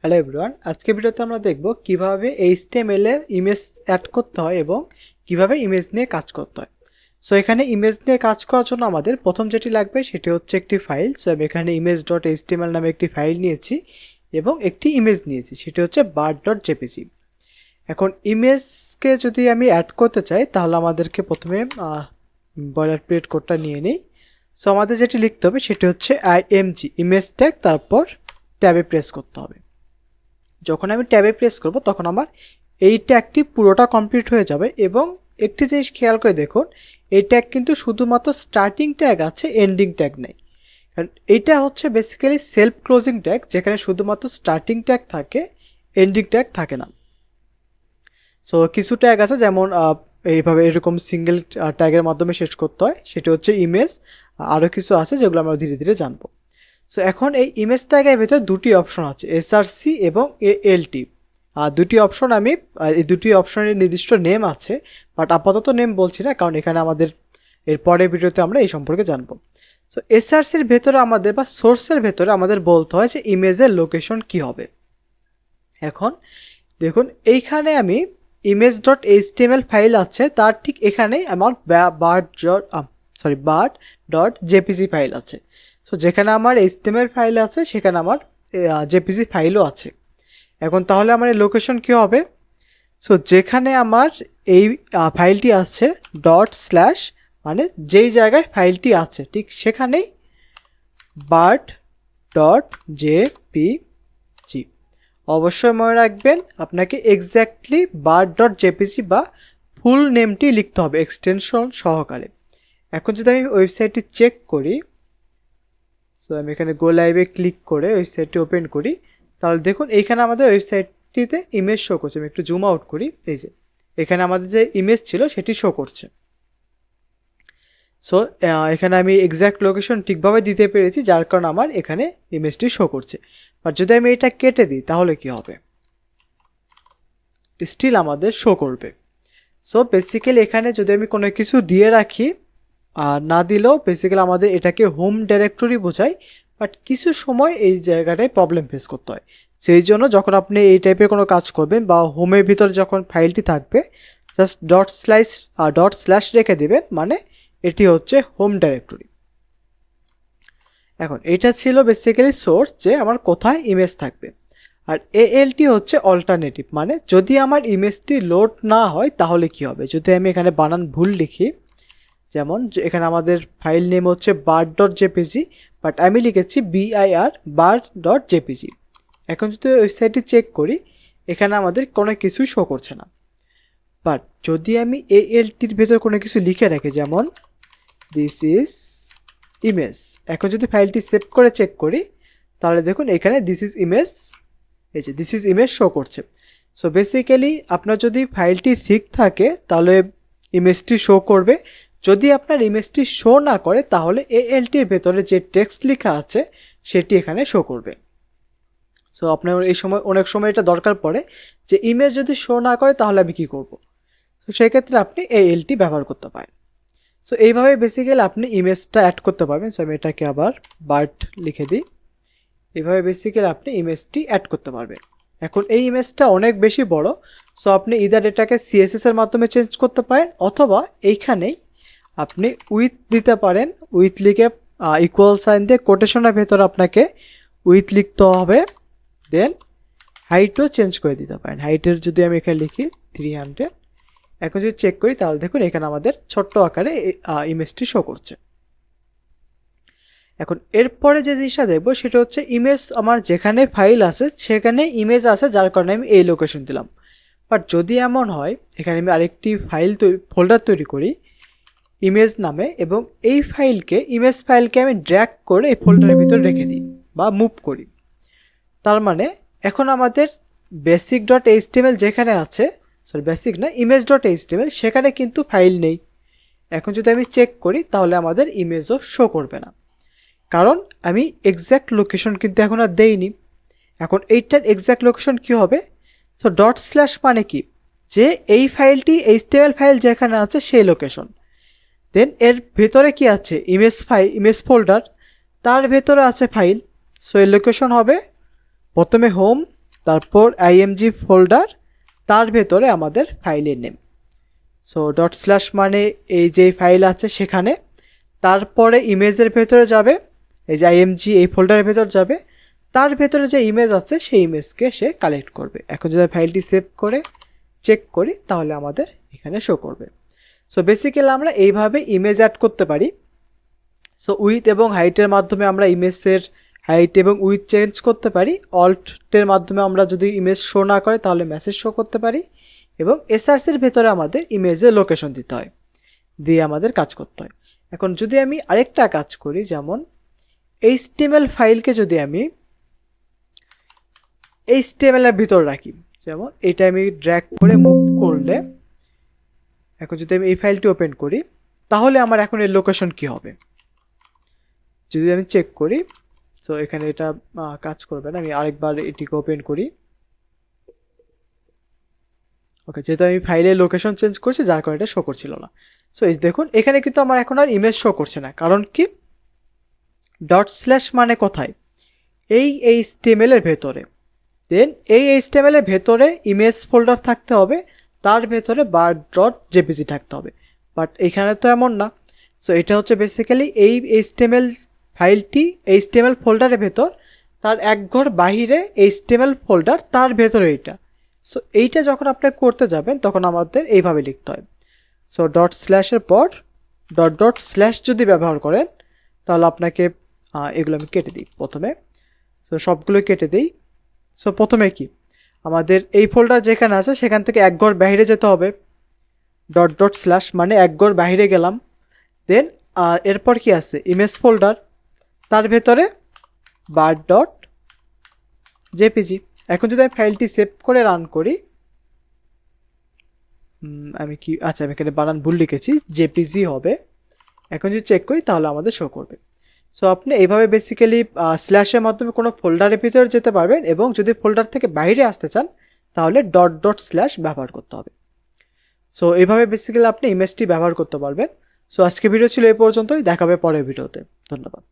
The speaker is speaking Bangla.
হ্যালো এভরিওয়ান, আজকে ভিডিওতে আমরা দেখব কিভাবে HTML এ ইমেজ অ্যাড করতে হয় এবং কিভাবে ইমেজ নিয়ে কাজ করতে হয়। সো এখানে ইমেজ নিয়ে কাজ করার জন্য আমাদের প্রথম যেটি লাগবে সেটি হচ্ছে একটি ফাইল। সো আমি এখানে image.html নামে একটি ফাইল নিয়েছি এবং একটি ইমেজ নিয়েছি, সেটি হচ্ছে bird.jpg। এখন ইমেজকে যদি আমি অ্যাড করতে চাই তাহলে আমাদেরকে প্রথমে বয়লারপ্লেট কোডটা নিয়ে নিই। সো আমাদের যেটি লিখতে হবে সেটি হচ্ছে img ইমেজ ট্যাগ, তারপর ট্যাবে প্রেস করতে হবে। যখন আমি ট্যাবে প্রেস করব তখন আমার এই ট্যাগটি পুরোটা কমপ্লিট হয়ে যাবে। এবং একটি জিনিস খেয়াল করে দেখুন, এই ট্যাগ কিন্তু শুধুমাত্র স্টার্টিং ট্যাগ আছে, এন্ডিং ট্যাগ নেই। কারণ এইটা হচ্ছে বেসিক্যালি সেলফ ক্লোজিং ট্যাগ, যেখানে শুধুমাত্র স্টার্টিং ট্যাগ থাকে, এন্ডিং ট্যাগ থাকে না। সো কিছু ট্যাগ আছে যেমন এইভাবে এরকম সিঙ্গেল ট্যাগের মাধ্যমে শেষ করতে হয়, সেটি হচ্ছে ইমেজ। আরও কিছু আছে যেগুলো আমরা ধীরে ধীরে জানবো। সো এখন এই ইমেজ ট্যাগের ভিতরে দুটি অপশন আছে, এসআরসি এবং এএলটি। দুটি অপশন আমি এই দুটি অপশনের নির্দিষ্ট নেম আছে, বাট আপাতত নেম বলছি না, কারণ এখানে আমাদের এর পরের ভিডিওতে আমরা এই সম্পর্কে জানবো। সো এসআরসির ভেতরে আমাদের বা সোর্সের ভেতরে আমাদের বলতে হয় যে ইমেজের লোকেশন কি হবে। এখন দেখুন এইখানে আমি image.html ফাইল আছে, তার ঠিক এখানেই আমার bird.jpg ফাইল আছে। সো যেখানে আমার HTML ফাইল আছে সেখানে আমার jpg ফাইলও আছে। এখন তাহলে আমার এই লোকেশন কী হবে? সো যেখানে আমার এই ফাইলটি আছে ডট স্ল্যাশ, মানে যেই জায়গায় ফাইলটি আছে ঠিক সেখানেই bird.jpg। অবশ্যই মনে রাখবেন আপনাকে এক্স্যাক্টলি bird.jpg বা ফুল নেমটি লিখতে হবে এক্সটেনশন সহকারে। এখন যদি আমি ওয়েবসাইটটি চেক করি, সো আমি এখানে গো লাইভে ক্লিক করে ওয়েবসাইটটি ওপেন করি, তাহলে দেখুন এইখানে আমাদের ওয়েবসাইটটিতে ইমেজ শো করছে। আমি একটু জুম আউট করি, এই যে এখানে আমাদের যে ইমেজ ছিল সেটি শো করছে। সো এখানে আমি এক্স্যাক্ট লোকেশন ঠিকভাবে দিতে পেরেছি, যার কারণে আমার এখানে ইমেজটি শো করছে। আর যদি আমি এটা কেটে দিই তাহলে কি হবে? স্টিল আমাদের শো করবে। সো বেসিক্যালি এখানে যদি আমি কোনো কিছু দিয়ে রাখি আর না দিলেও বেসিক্যালি আমাদের এটাকে হোম ডাইরেক্টরি বোঝায়, বাট কিছু সময় এই জায়গাটায় প্রবলেম ফেস করতে হয়। সেই জন্য যখন আপনি এই টাইপের কোনো কাজ করবেন বা হোমের ভিতরে যখন ফাইলটি থাকবে জাস্ট ডট স্ল্যাশ রেখে দেবেন, মানে এটি হচ্ছে হোম ডাইরেক্টরি। এখন এটা ছিল বেসিক্যালি সোর্স, যে আমার কোথায় ইমেজ থাকবে। আর এএলটি হচ্ছে অল্টারনেটিভ, মানে যদি আমার ইমেজটি লোড না হয় তাহলে কি হবে। যদি আমি এখানে বানান ভুল লিখি, যেমন এখানে আমাদের ফাইল নেম হচ্ছে bird.jpg, বাট আমি লিখেছি bird.jpg। এখন যদি ওয়েবসাইটটি চেক করি, এখানে আমাদের কোনো কিছুই শো করছে না। বাট যদি আমি এএলটির ভেতর কোনো কিছু লিখে রাখি, যেমন দিস ইজ ইমেজ, এখন যদি ফাইলটি সেভ করে চেক করি তাহলে দেখুন এখানে দিস ইজ ইমেজ, এই যে দিস ইজ ইমেজ শো করছে। সো বেসিক্যালি আপনার যদি ফাইলটি ঠিক থাকে তাহলে ইমেজটি শো করবে। যদি আপনার ইমেজটি শো না করে তাহলে এএলটির ভেতরে যে টেক্সট লেখা আছে সেটি এখানে শো করবে। সো আপনার এই সময় অনেক সময় এটা দরকার পড়ে যে ইমেজ যদি শো না করে তাহলে আমি কী করব। তো সেক্ষেত্রে আপনি এএলটি ব্যবহার করতে পারেন। সো এইভাবে বেসিক্যালি আপনি ইমেজটা অ্যাড করতে পারবেন। সো আমি এটাকে আবার বার্ড লিখে দিই। এইভাবে বেসিক্যালি আপনি ইমেজটি অ্যাড করতে পারবেন। এখন এই ইমেজটা অনেক বেশি বড়, সো আপনি ইদার এটাকে সিএসএসের মাধ্যমে চেঞ্জ করতে পারেন, অথবা এইখানেই আপনি উইথ দিতে পারেন। উইথ লিখে ইকুয়াল সাইন দিয়ে কোটেশনের ভেতর আপনাকে উইথ লিখতে হবে, দেন হাইটও চেঞ্জ করে দিতে পারেন। হাইটের যদি আমি এখানে লিখি 300, এখন যদি চেক করি তাহলে দেখুন এখানে আমাদের ছোট্ট আকারে ইমেজটি শো করছে। এখন এরপরে যে জিনিসটা দেখবো সেটা হচ্ছে ইমেজ আমার যেখানে ফাইল আছে সেখানে ইমেজ আছে, যার কারণে আমি এই লোকেশন দিলাম। বাট যদি এমন হয় এখানে আমি আরেকটি ফোল্ডার তৈরি করি ইমেজ নামে, এবং এই ইমেজ ফাইলকে আমি ড্র্যাগ করে এই ফোল্ডারের ভিতরে রেখে দিই বা মুভ করি, তার মানে এখন আমাদের basic.html যেখানে আছে, বেসিক না image.html, সেখানে কিন্তু ফাইল নেই। এখন যদি আমি চেক করি তাহলে আমাদের ইমেজও শো করবে না, কারণ আমি এক্স্যাক্ট লোকেশন কিন্তু এখন আর দেইনি। এখন এইটার এক্স্যাক্ট লোকেশন কি হবে? সো ডট স্ল্যাশ মানে কি, যে এই ফাইলটি HTML ফাইল যেখানে আছে সেই লোকেশন। দেন এর ভেতরে কি আছে? ইমেজ ফোল্ডার, তার ভেতরে আছে ফাইল। সো এর লোকেশন হবে প্রথমে হোম, তারপর আইএমজি ফোল্ডার, তার ভেতরে আমাদের ফাইলের নেম। সো ডট স্ল্যাশ মানে এই যে ফাইল আছে সেখানে, তারপরে ইমেজের ভেতরে যাবে, এই যে আইএমজি এই ফোল্ডারের ভেতর যাবে, তার ভেতরে যে ইমেজ আছে সেই ইমেজকে সে কালেক্ট করবে। এখন যদি ফাইলটি সেভ করে চেক করি তাহলে আমাদের এখানে শো করবে। সো বেসিক্যালি আমরা এইভাবে ইমেজ অ্যাড করতে পারি। সো উইথ এবং হাইটের মাধ্যমে আমরা ইমেজের হাইট এবং উইথ চেঞ্জ করতে পারি। অল্টের মাধ্যমে আমরা যদি ইমেজ শো না করে তাহলে মেসেজ শো করতে পারি, এবং এসআরসির ভেতরে আমাদের ইমেজের লোকেশন দিতে হয়, দিয়ে আমাদের কাজ করতে হয়। এখন যদি আমি আরেকটা কাজ করি, যেমন এইচটিএমএল ফাইলকে যদি আমি এইচটিএমএল এর ভিতর রাখি, যেমন এটা আমি ড্র্যাগ করে মুভ করলে, এখন যদি আমি এই ফাইলটি ওপেন করি তাহলে আমার এখন এর লোকেশন কি হবে যদি আমি চেক করি। সো এখানে এটা কাজ করবে না, আমি আরেকবার এটিকে ওপেন করি। ওকে, যেহেতু আমি ফাইলের লোকেশন চেঞ্জ করছি যার কারণে এটা শো করছিল না। সো এই দেখুন এখানে কিন্তু আমার এখন আর ইমেজ শো করছে না, কারণ কি ডট স্ল্যাশ মানে কোথায়, এই এইচটিএমএল এর ভেতরে। দেন এই এইচটিএমএল এর ভেতরে ইমেজ ফোল্ডার থাকতে হবে, তার ভেতরে বার ডট জেপিজি থাকতে হবে, বাট এখানে তো এমন না। সো এটা হচ্ছে বেসিক্যালি এই এইচটিএমএল ফাইলটি এইচটিএমএল ফোল্ডারের ভেতর, তার এক ঘর বাহিরে এইচটিএমএল ফোল্ডার, তার ভেতরে এইটা। সো এইটা যখন আপনি করতে যাবেন তখন আমাদের এইভাবে লিখতে হয়। সো ডট স্ল্যাশের পর ডট ডট স্ল্যাশ যদি ব্যবহার করেন তাহলে আপনাকে এগুলো আমি কেটে দিই প্রথমে। সো সবগুলো কেটে দিই। সো প্রথমে কি আমাদের এই ফোল্ডার যেখানে আছে সেখান থেকে এক ঘর বাইরে যেতে হবে, ডট ডট স্ল্যাশ মানে এক ঘর বাইরে গেলাম। দেন এরপর কি আছে ইমেজ ফোল্ডার, তার ভেতরে বার ডট জেপিজি। এখন যদি আমি ফাইলটি সেভ করে রান করি, আমি এখানে বানান ভুল লিখেছি, জেপিজি হবে। এখন যদি চেক করি তাহলে আমাদের শো করবে। সো আপনি এইভাবে বেসিক্যালি স্ল্যাশের মাধ্যমে কোনো ফোল্ডারের ভিতরে যেতে পারবেন, এবং যদি ফোল্ডার থেকে বাইরে আসতে চান তাহলে ডট ডট স্ল্যাশ ব্যবহার করতে হবে। সো এইভাবে বেসিক্যালি আপনি ইমেজটি ব্যবহার করতে পারবেন। সো আজকে ভিডিও ছিল এই পর্যন্তই, দেখাবে পরের ভিডিওতে। ধন্যবাদ।